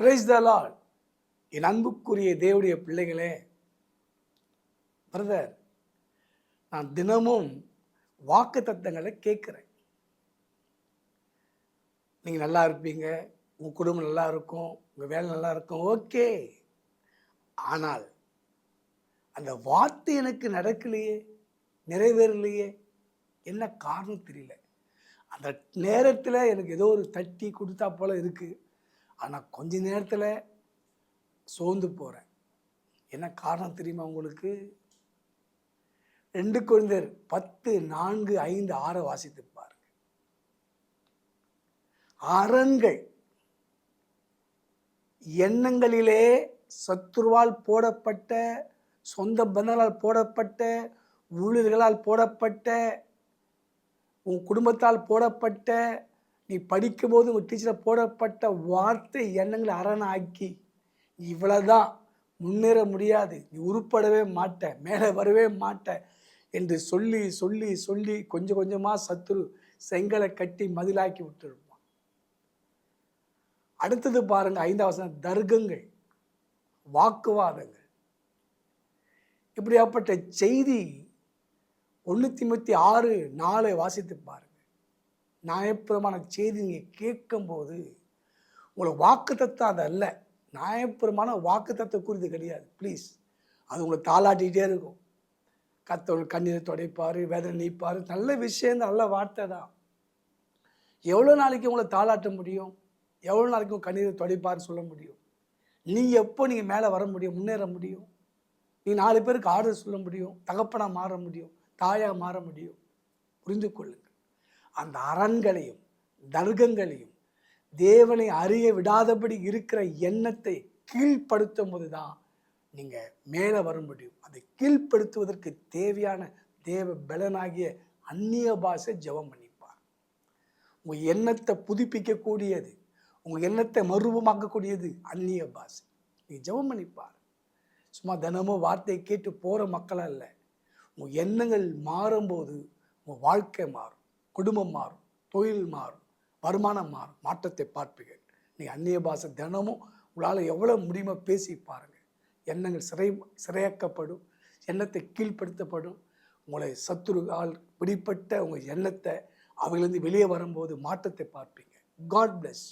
Praise the Lord. என் அன்புக்குரிய தேவனுடைய பிள்ளைகளே, பிரதர், நான் தினமும் வாக்கு தத்தங்களை கேட்குறேன். நீங்கள் நல்லா இருப்பீங்க, உங்கள் குடும்பம் நல்லா இருக்கும், உங்கள் வேலை நல்லா இருக்கும், ஓகே. ஆனால் அந்த வார்த்தை எனக்கு நடக்கலையே, நிறைவேறலையே, என்ன காரணம் தெரியல. அந்த நேரத்தில் எனக்கு ஏதோ ஒரு தட்டி கொடுத்தா போல இருக்குது. ஆனால் கொஞ்ச நேரத்தில் சோர்ந்து போகிறேன். என்ன காரணம் தெரியுமா உங்களுக்கு? 2 கொரிந்தியர் 10:4-5-6 வாசித்து பாருங்க. அரண்கள் எண்ணங்களிலே சத்துருவால் போடப்பட்ட, சொந்த பந்தங்களால் போடப்பட்ட, ஊழியர்களால் போடப்பட்ட, உன் குடும்பத்தால் போடப்பட்ட, நீ படிக்கும்போது உங்கள் டீச்சரை போடப்பட்ட வார்த்தை எண்ணங்களை அரணாக்கி, இவ்வளோதான், முன்னேற முடியாது, நீ உருப்படவே மாட்ட, மேலே வரவே மாட்ட என்று சொல்லி சொல்லி சொல்லி கொஞ்சம் கொஞ்சமாக சத்துரு செங்கலை கட்டி மதிலாக்கி விட்டுருப்பான். அடுத்தது பாருங்க, 5ஆம் வசனம், தர்க்கங்கள், வாக்குவாதங்கள். இப்படியாப்பட்ட செய்தி 1 தீமோத்தேயு 6:4 வாசித்து பாருங்க. நியாயப்பிரமாண செய்தி நீங்கள் கேட்கும்போது உங்களுக்கு வாக்கு தத்துவம் அது அல்ல. நியாயப்பிரமாண வாக்கு தத்துவம் குறித்து கிடையாது. ப்ளீஸ், அது உங்களை தாளாட்டிகிட்டே இருக்கும். கர்த்தர் கண்ணீரை துடைப்பார், வேதனை நீப்பார், நல்ல விஷயம், நல்ல வார்த்தை தான். எவ்வளோ நாளைக்கு உங்களை தாளாட்ட முடியும்? எவ்வளோ நாளைக்கு உங்கள் கண்ணீரை துடைப்பார் சொல்ல முடியும்? எப்போ நீங்கள் மேலே வர முடியும், முன்னேற முடியும்? நீ 4 பேருக்கு ஆர்டர் சொல்ல முடியும், தகப்பனாக மாற முடியும், தாயாக மாற முடியும்? புரிந்து கொள்ளுங்கள். அந்த அரண்களையும் தர்க்கங்களையும் தேவனை அறிய விடாதபடி இருக்கிற எண்ணத்தை கீழ்ப்படுத்தும் போது தான் நீங்கள் மேலே வர முடியும். அதை கீழ்ப்படுத்துவதற்கு தேவையான தேவ பலனாகிய அந்நிய பாஷை ஜெபம் பண்ணிப்பார். உங்கள் எண்ணத்தை புதுப்பிக்கக்கூடியது, உங்கள் எண்ணத்தை மறுரூபமாக்கக்கூடியது அந்நிய பாஷை. நீங்கள் ஜெபம் பண்ணிப்பார். சும்மா தினமும் வார்த்தையை கேட்டு போகிற மக்களாக இல்லை. உங்கள் எண்ணங்கள் மாறும்போது உங்கள் வாழ்க்கை மாறும், குடும்பம் மாறும், தொழில் மாறும், வருமானம் மாறும், மாற்றத்தை பார்ப்பீர்கள். நீங்கள் அந்நிய பாஷை தினமும் உங்களால் எவ்வளோ முடியுமோ பேசி பாருங்கள். எண்ணங்கள் சிறையாக்கப்படும், எண்ணத்தை கீழ்ப்படுத்தப்படும். உங்களை சத்துருவால் பிடிப்பட்ட உங்கள் எண்ணத்தை அவையிலேருந்து வெளியே வரும்போது மாற்றத்தை பார்ப்பீங்க. God plus.